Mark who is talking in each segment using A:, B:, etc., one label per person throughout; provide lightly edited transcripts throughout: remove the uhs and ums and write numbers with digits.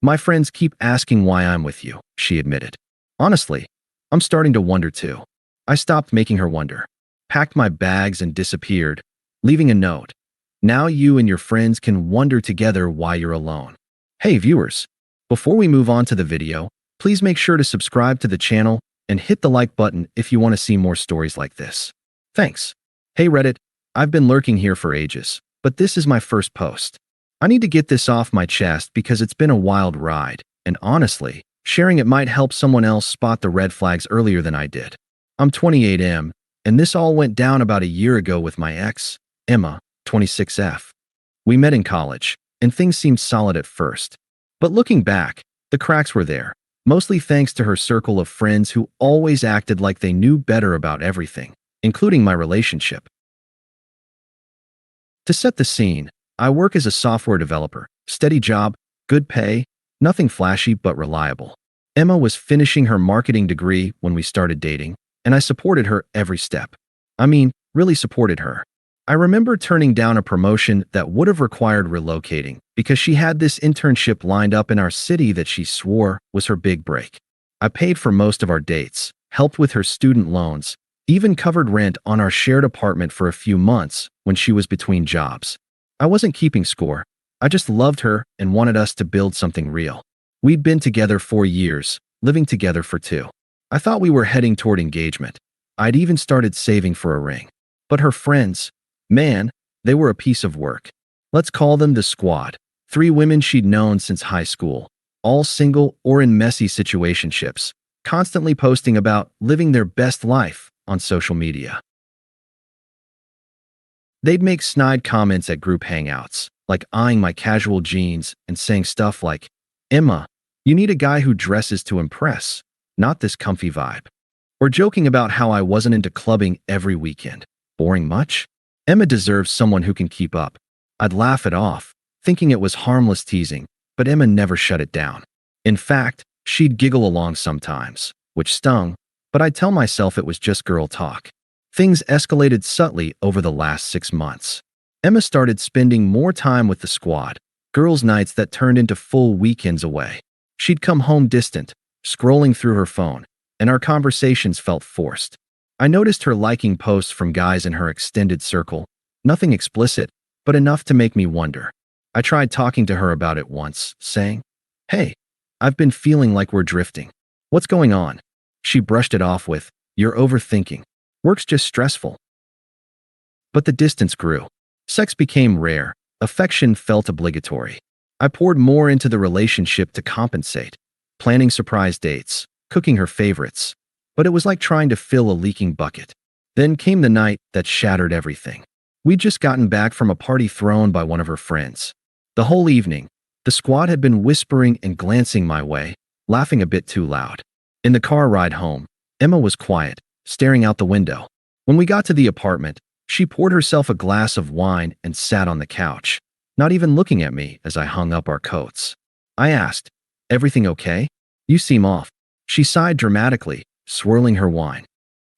A: My friends keep asking why I'm with you, she admitted. Honestly, I'm starting to wonder too. I stopped making her wonder, packed my bags and disappeared, leaving a note. Now you and your friends can wonder together why you're alone. Hey viewers, before we move on to the video, please make sure to subscribe to the channel and hit the like button if you want to see more stories like this. Thanks. Hey Reddit, I've been lurking here for ages, but this is my first post. I need to get this off my chest because it's been a wild ride, and honestly, sharing it might help someone else spot the red flags earlier than I did. I'm 28M, and this all went down about a year ago with my ex, Emma, 26F. We met in college, and things seemed solid at first. But looking back, the cracks were there, mostly thanks to her circle of friends who always acted like they knew better about everything, including my relationship. To set the scene, I work as a software developer, steady job, good pay, nothing flashy but reliable. Emma was finishing her marketing degree when we started dating, and I supported her every step. I mean, really supported her. I remember turning down a promotion that would have required relocating because she had this internship lined up in our city that she swore was her big break. I paid for most of our dates, helped with her student loans, even covered rent on our shared apartment for a few months when she was between jobs. I wasn't keeping score. I just loved her and wanted us to build something real. We'd been together 4 years, living together for 2. I thought we were heading toward engagement. I'd even started saving for a ring. But her friends, man, they were a piece of work. Let's call them the squad. 3 women she'd known since high school, all single or in messy situationships, constantly posting about living their best life on social media. They'd make snide comments at group hangouts, like eyeing my casual jeans and saying stuff like, "Emma, you need a guy who dresses to impress, not this comfy vibe." Or joking about how I wasn't into clubbing every weekend. Boring much? Emma deserves someone who can keep up. I'd laugh it off, thinking it was harmless teasing, but Emma never shut it down. In fact, she'd giggle along sometimes, which stung, but I'd tell myself it was just girl talk. Things escalated subtly over the last 6 months. Emma started spending more time with the squad, girls' nights that turned into full weekends away. She'd come home distant, scrolling through her phone, and our conversations felt forced. I noticed her liking posts from guys in her extended circle, nothing explicit, but enough to make me wonder. I tried talking to her about it once, saying, "Hey, I've been feeling like we're drifting. What's going on?" She brushed it off with, "You're overthinking. Work's just stressful." But the distance grew. Sex became rare. Affection felt obligatory. I poured more into the relationship to compensate, planning surprise dates, cooking her favorites. But it was like trying to fill a leaking bucket. Then came the night that shattered everything. We'd just gotten back from a party thrown by one of her friends. The whole evening, the squad had been whispering and glancing my way, laughing a bit too loud. In the car ride home, Emma was quiet, staring out the window. When we got to the apartment, she poured herself a glass of wine and sat on the couch, not even looking at me as I hung up our coats. I asked, "Everything okay? You seem off." She sighed dramatically, swirling her wine.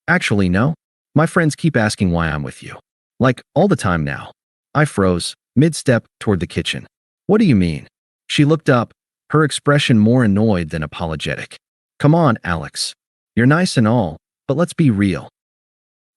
A: "Actually, no. My friends keep asking why I'm with you. Like, all the time now." I froze, mid-step toward the kitchen. "What do you mean?" She looked up, her expression more annoyed than apologetic. "Come on, Alex. You're nice and all, but let's be real.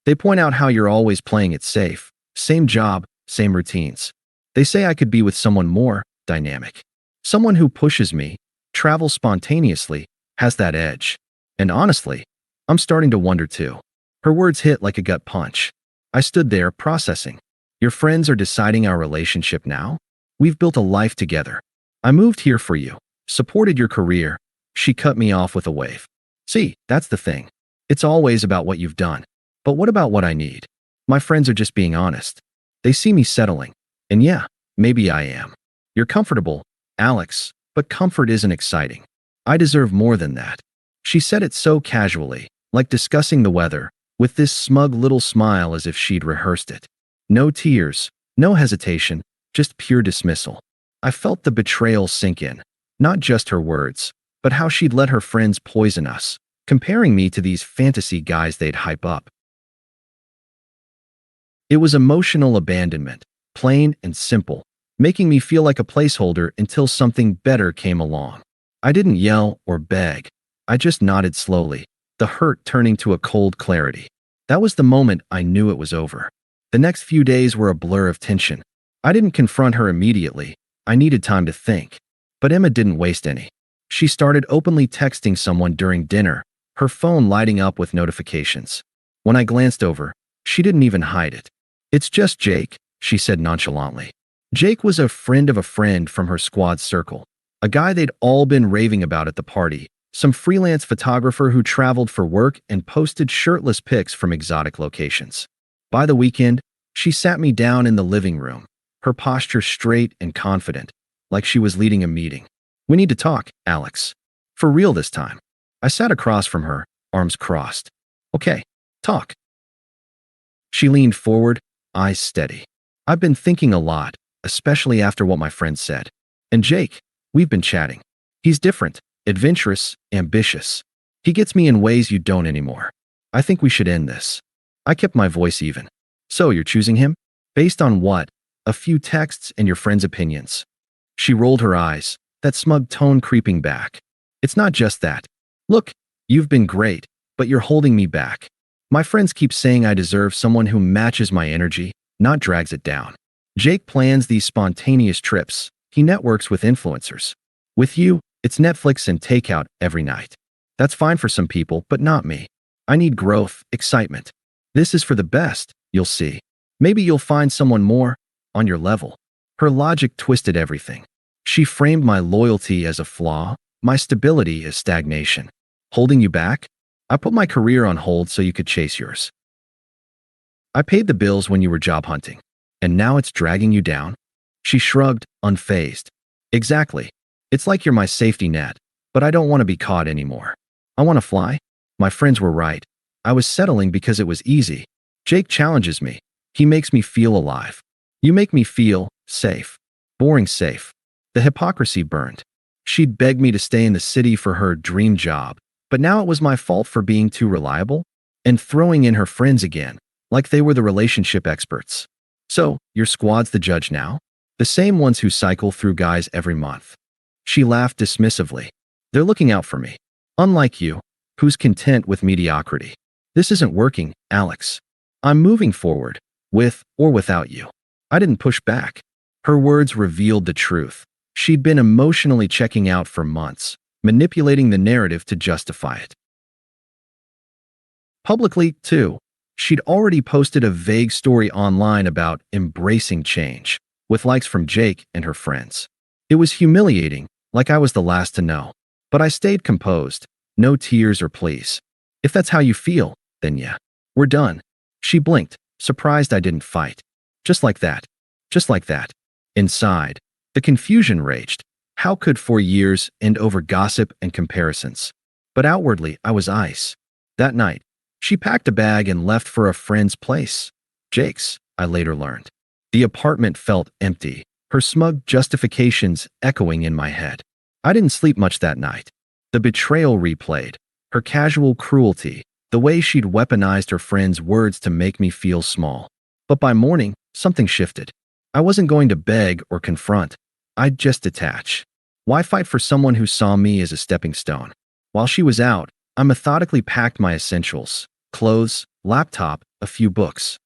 A: They point out how you're always playing it safe. Same job, same routines. They say I could be with someone more dynamic. Someone who pushes me, travels spontaneously, has that edge. And honestly, I'm starting to wonder too." Her words hit like a gut punch. I stood there, processing. Your friends are deciding our relationship now? We've built a life together. I moved here for you, supported your career. She cut me off with a wave. See, that's the thing. It's always about what you've done. But what about what I need? My friends are just being honest. They see me settling. And yeah, maybe I am. You're comfortable, Alex, but comfort isn't exciting. I deserve more than that. She said it so casually, like discussing the weather, with this smug little smile as if she'd rehearsed it. No tears, no hesitation, just pure dismissal. I felt the betrayal sink in, not just her words, but how she'd let her friends poison us, comparing me to these fantasy guys they'd hype up. It was emotional abandonment, plain and simple, making me feel like a placeholder until something better came along. I didn't yell or beg. I just nodded slowly, the hurt turning to a cold clarity. That was the moment I knew it was over. The next few days were a blur of tension. I didn't confront her immediately. I needed time to think. But Emma didn't waste any. She started openly texting someone during dinner, her phone lighting up with notifications. When I glanced over, she didn't even hide it. "It's just Jake," she said nonchalantly. Jake was a friend of a friend from her squad circle, a guy they'd all been raving about at the party, some freelance photographer who traveled for work and posted shirtless pics from exotic locations. By the weekend, she sat me down in the living room, her posture straight and confident, like she was leading a meeting. "We need to talk, Alex. For real this time." I sat across from her, arms crossed. "Okay, talk." She leaned forward, eyes steady. "I've been thinking a lot, especially after what my friend said. And Jake, we've been chatting. He's different, adventurous, ambitious. He gets me in ways you don't anymore. I think we should end this." I kept my voice even. "So you're choosing him? Based on what? A few texts and your friend's opinions?" She rolled her eyes, that smug tone creeping back. "It's not just that. Look, you've been great, but you're holding me back. My friends keep saying I deserve someone who matches my energy, not drags it down. Jake plans these spontaneous trips. He networks with influencers. With you, it's Netflix and takeout every night. That's fine for some people, but not me. I need growth, excitement. This is for the best, you'll see. Maybe you'll find someone more on your level." Her logic twisted everything. She framed my loyalty as a flaw, my stability as stagnation. "Holding you back? I put my career on hold so you could chase yours. I paid the bills when you were job hunting, and now it's dragging you down?" She shrugged, unfazed. "Exactly. It's like you're my safety net, but I don't want to be caught anymore. I want to fly." My friends were right. I was settling because it was easy. Jake challenges me. He makes me feel alive. You make me feel safe. Boring safe. The hypocrisy burned. She'd begged me to stay in the city for her dream job, but now it was my fault for being too reliable and throwing in her friends again, like they were the relationship experts. "So, your squad's the judge now? The same ones who cycle through guys every month?" She laughed dismissively. "They're looking out for me. Unlike you, who's content with mediocrity. This isn't working, Alex. I'm moving forward, with or without you." I didn't push back. Her words revealed the truth. She'd been emotionally checking out for months, manipulating the narrative to justify it. Publicly, too, she'd already posted a vague story online about embracing change, with likes from Jake and her friends. It was humiliating, like I was the last to know. But I stayed composed, no tears or pleas. "If that's how you feel, then yeah, we're done." She blinked, surprised I didn't fight. Just like that. Just like that. Inside, the confusion raged. How could 4 years end over gossip and comparisons? But outwardly, I was ice. That night, she packed a bag and left for a friend's place. Jake's, I later learned. The apartment felt empty, her smug justifications echoing in my head. I didn't sleep much that night. The betrayal replayed, her casual cruelty, the way she'd weaponized her friend's words to make me feel small. But by morning, something shifted. I wasn't going to beg or confront. I'd just detach. Why fight for someone who saw me as a stepping stone? While she was out, I methodically packed my essentials: clothes, laptop, a few books.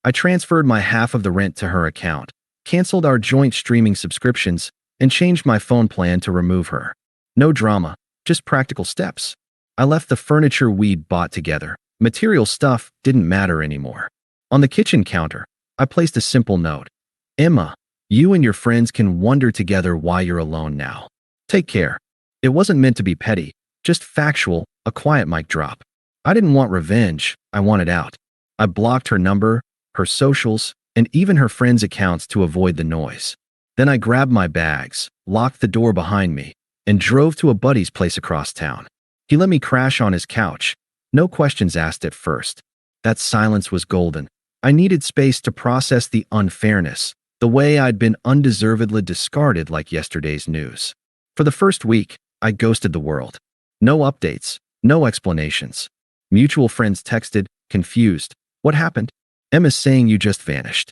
A: I transferred my half of the rent to her account, canceled our joint streaming subscriptions, and changed my phone plan to remove her. No drama, just practical steps. I left the furniture we'd bought together. Material stuff didn't matter anymore. On the kitchen counter, I placed a simple note. "Emma, you and your friends can wonder together why you're alone now. Take care." It wasn't meant to be petty, just factual, a quiet mic drop. I didn't want revenge, I wanted out. I blocked her number, her socials, and even her friends' accounts to avoid the noise. Then I grabbed my bags, locked the door behind me, and drove to a buddy's place across town. He let me crash on his couch. No questions asked at first. That silence was golden. I needed space to process the unfairness, the way I'd been undeservedly discarded like yesterday's news. For the first week, I ghosted the world. No updates, no explanations. Mutual friends texted, confused. "What happened?" "Emma's saying you just vanished."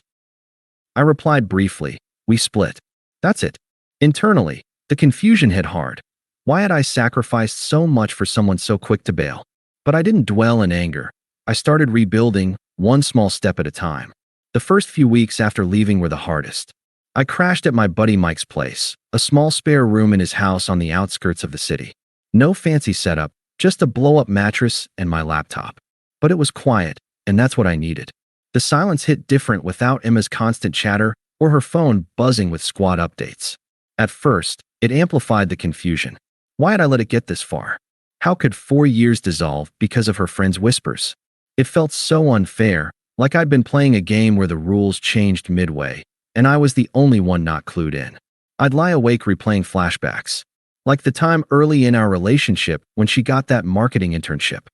A: I replied briefly. We split. That's it. Internally, the confusion hit hard. Why had I sacrificed so much for someone so quick to bail? But I didn't dwell in anger. I started rebuilding, one small step at a time. The first few weeks after leaving were the hardest. I crashed at my buddy Mike's place, a small spare room in his house on the outskirts of the city. No fancy setup, just a blow-up mattress and my laptop. But it was quiet, and that's what I needed. The silence hit different without Emma's constant chatter or her phone buzzing with squad updates. At first, it amplified the confusion. Why had I let it get this far? How could 4 years dissolve because of her friend's whispers? It felt so unfair, like I'd been playing a game where the rules changed midway, and I was the only one not clued in. I'd lie awake replaying flashbacks, like the time early in our relationship when she got that marketing internship.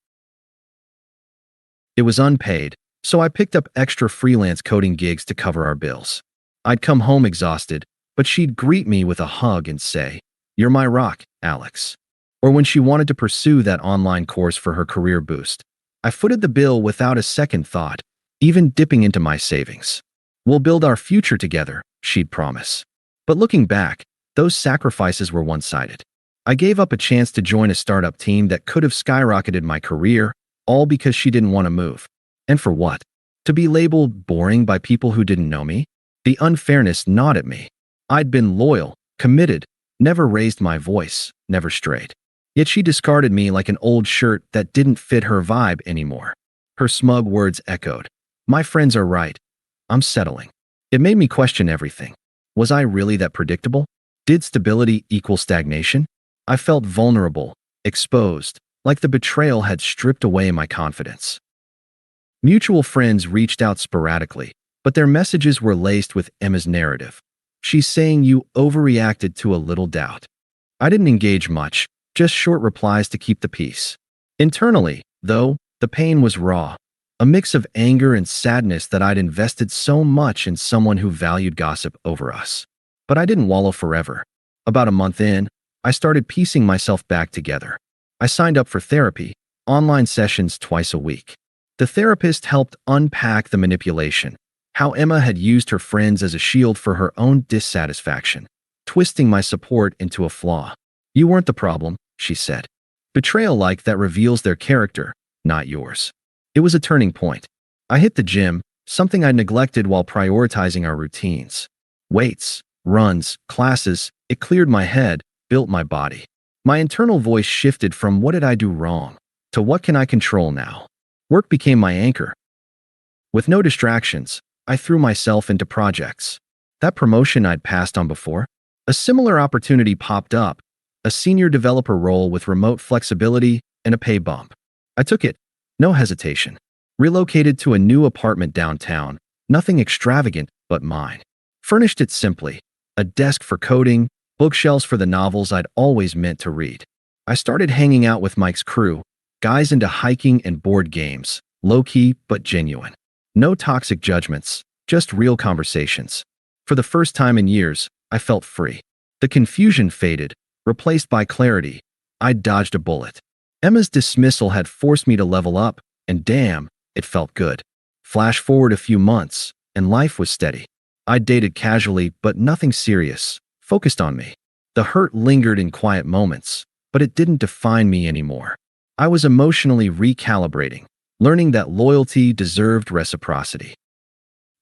A: It was unpaid, so I picked up extra freelance coding gigs to cover our bills. I'd come home exhausted, but she'd greet me with a hug and say, "You're my rock, Alex." Or when she wanted to pursue that online course for her career boost, I footed the bill without a second thought, even dipping into my savings. "We'll build our future together," she'd promise. But looking back, those sacrifices were one-sided. I gave up a chance to join a startup team that could have skyrocketed my career, all because she didn't want to move. And for what? To be labeled boring by people who didn't know me? The unfairness gnawed at me. I'd been loyal, committed, never raised my voice, never strayed. Yet she discarded me like an old shirt that didn't fit her vibe anymore. Her smug words echoed. "My friends are right. I'm settling." It made me question everything. Was I really that predictable? Did stability equal stagnation? I felt vulnerable, exposed, like the betrayal had stripped away my confidence. Mutual friends reached out sporadically, but their messages were laced with Emma's narrative. "She's saying you overreacted to a little doubt." I didn't engage much, just short replies to keep the peace. Internally, though, the pain was raw, a mix of anger and sadness that I'd invested so much in someone who valued gossip over us. But I didn't wallow forever. About a month in, I started piecing myself back together. I signed up for therapy, online sessions twice a week. The therapist helped unpack the manipulation, how Emma had used her friends as a shield for her own dissatisfaction, twisting my support into a flaw. "You weren't the problem," she said. "Betrayal like that reveals their character, not yours." It was a turning point. I hit the gym, something I neglected while prioritizing our routines. Weights, runs, classes, it cleared my head, built my body. My internal voice shifted from "what did I do wrong?" to "what can I control now?" Work became my anchor. With no distractions, I threw myself into projects. That promotion I'd passed on before? A similar opportunity popped up, a senior developer role with remote flexibility and a pay bump. I took it, no hesitation. Relocated to a new apartment downtown, nothing extravagant but mine. Furnished it simply, a desk for coding, bookshelves for the novels I'd always meant to read. I started hanging out with Mike's crew, guys into hiking and board games, low-key but genuine. No toxic judgments, just real conversations. For the first time in years, I felt free. The confusion faded, replaced by clarity. I'd dodged a bullet. Emma's dismissal had forced me to level up, and damn, it felt good. Flash forward a few months, and life was steady. I'd dated casually, but nothing serious, focused on me. The hurt lingered in quiet moments, but it didn't define me anymore. I was emotionally recalibrating, learning that loyalty deserved reciprocity.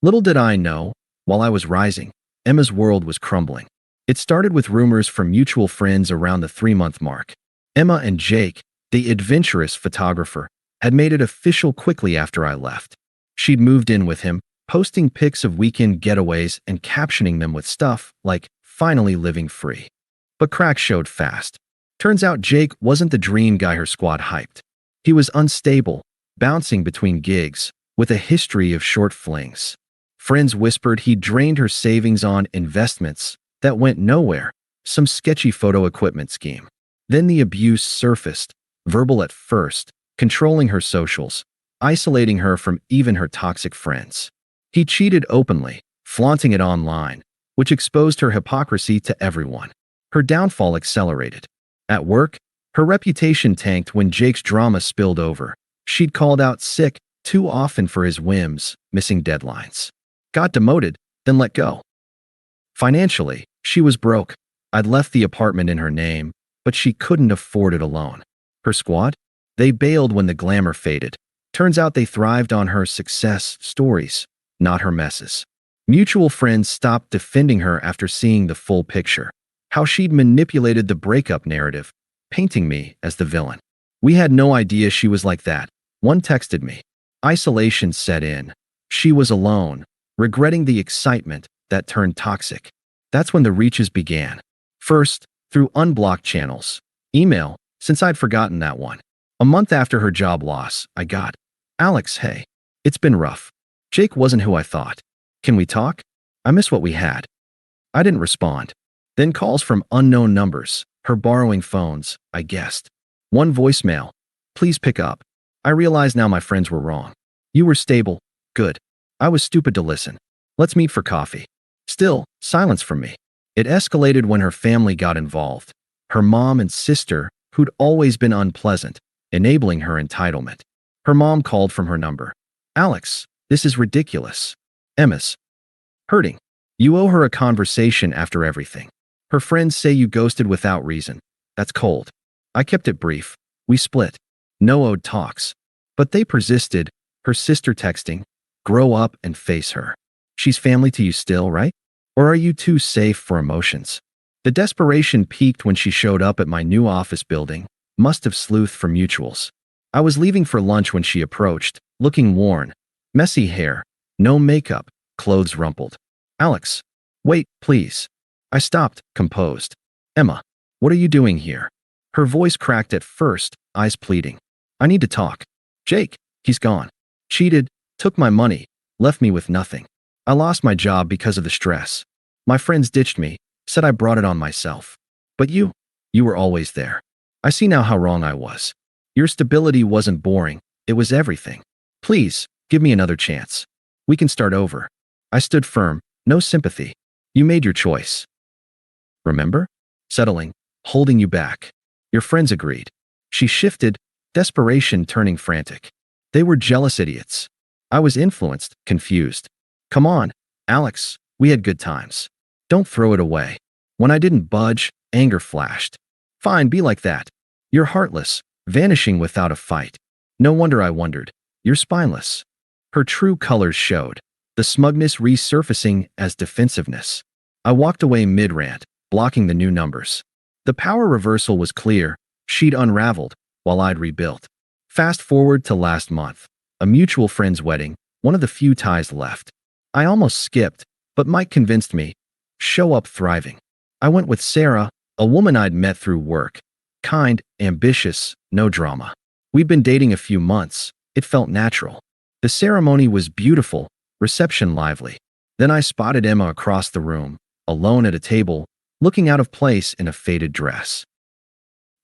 A: Little did I know, while I was rising, Emma's world was crumbling. It started with rumors from mutual friends around the 3-month mark. Emma and Jake, the adventurous photographer, had made it official quickly after I left. She'd moved in with him, posting pics of weekend getaways and captioning them with stuff like "finally living free." But cracks showed fast. Turns out Jake wasn't the dream guy her squad hyped. He was unstable, bouncing between gigs, with a history of short flings. Friends whispered he'd drained her savings on investments that went nowhere, some sketchy photo equipment scheme. Then the abuse surfaced, verbal at first, controlling her socials, isolating her from even her toxic friends. He cheated openly, flaunting it online, which exposed her hypocrisy to everyone. Her downfall accelerated. At work, her reputation tanked when Jake's drama spilled over. She'd called out sick too often for his whims, missing deadlines. Got demoted, then let go. Financially, she was broke. I'd left the apartment in her name, but she couldn't afford it alone. Her squad? They bailed when the glamour faded. Turns out they thrived on her success stories, not her messes. Mutual friends stopped defending her after seeing the full picture. How she'd manipulated the breakup narrative, painting me as the villain. We had no idea she was like that. One texted me. Isolation set in. She was alone, regretting the excitement that turned toxic. That's when the reaches began. First, through unblocked channels. Email, since I'd forgotten that one. A month after her job loss, I got, Alex, hey, it's been rough. Jake wasn't who I thought. Can we talk? I miss what we had. I didn't respond. Then calls from unknown numbers, her borrowing phones, I guessed. One voicemail. Please pick up. I realize now my friends were wrong. You were stable. Good. I was stupid to listen. Let's meet for coffee. Still, silence from me. It escalated when her family got involved. Her mom and sister, who'd always been unpleasant, enabling her entitlement. Her mom called from her number. Alex, this is ridiculous. Emma's hurting. You owe her a conversation after everything. Her friends say you ghosted without reason. That's cold. I kept it brief. We split. No owed talks. But they persisted, her sister texting, grow up and face her. She's family to you still, right? Or are you too safe for emotions? The desperation peaked when she showed up at my new office building, must have sleuthed for mutuals. I was leaving for lunch when she approached, looking worn, messy hair, no makeup, clothes rumpled. Alex, wait, please. I stopped, composed. Emma, what are you doing here? Her voice cracked at first, eyes pleading. I need to talk. Jake, he's gone. Cheated, took my money, left me with nothing. I lost my job because of the stress. My friends ditched me, said I brought it on myself. But you were always there. I see now how wrong I was. Your stability wasn't boring, it was everything. Please, give me another chance. We can start over. I stood firm, no sympathy. You made your choice. Remember? Settling, holding you back. Your friends agreed. She shifted, desperation turning frantic. They were jealous idiots. I was influenced, confused. Come on, Alex, we had good times. Don't throw it away. When I didn't budge, anger flashed. Fine, be like that. You're heartless, vanishing without a fight. No wonder I wondered. You're spineless. Her true colors showed, the smugness resurfacing as defensiveness. I walked away mid-rant, blocking the new numbers. The power reversal was clear. She'd unraveled, while I'd rebuilt. Fast forward to last month. A mutual friend's wedding, one of the few ties left. I almost skipped, but Mike convinced me. Show up thriving. I went with Sarah, a woman I'd met through work. Kind, ambitious, no drama. We'd been dating a few months. It felt natural. The ceremony was beautiful, reception lively. Then I spotted Emma across the room, alone at a table, looking out of place in a faded dress.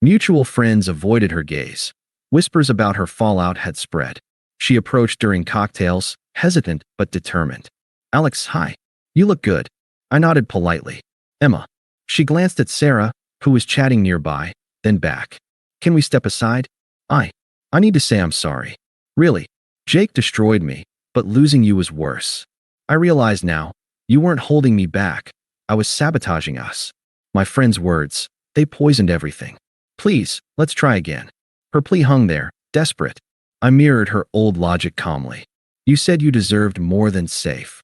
A: Mutual friends avoided her gaze. Whispers about her fallout had spread. She approached during cocktails, hesitant but determined. Alex, hi. You look good. I nodded politely. Emma. She glanced at Sarah, who was chatting nearby, then back. Can we step aside? I need to say I'm sorry. Really. Jake destroyed me, but losing you was worse. I realize now, you weren't holding me back. I was sabotaging us. My friend's words, they poisoned everything. Please, let's try again. Her plea hung there, desperate. I mirrored her old logic calmly. You said you deserved more than safe.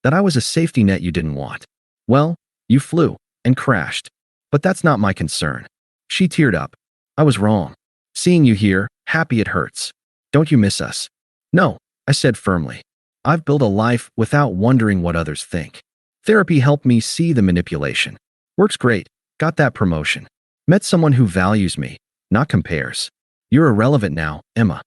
A: That I was a safety net you didn't want. Well, you flew and crashed. But that's not my concern. She teared up. I was wrong. Seeing you here, happy it hurts. Don't you miss us? No, I said firmly. I've built a life without wondering what others think. Therapy helped me see the manipulation. Works great. Got that promotion. Met someone who values me, not compares. You're irrelevant now, Emma.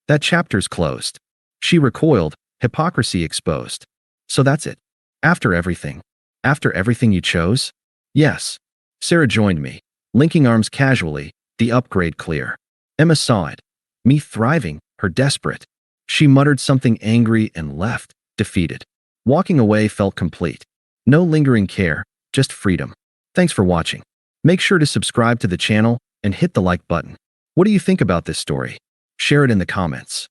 A: That chapter's closed. She recoiled, hypocrisy exposed. So that's it. After everything. After everything you chose? Yes. Sarah joined me, linking arms casually, the upgrade clear. Emma saw it. Me thriving, her desperate. She muttered something angry and left, defeated. Walking away felt complete. No lingering care, just freedom. Thanks for watching. Make sure to subscribe to the channel and hit the like button. What do you think about this story? Share it in the comments.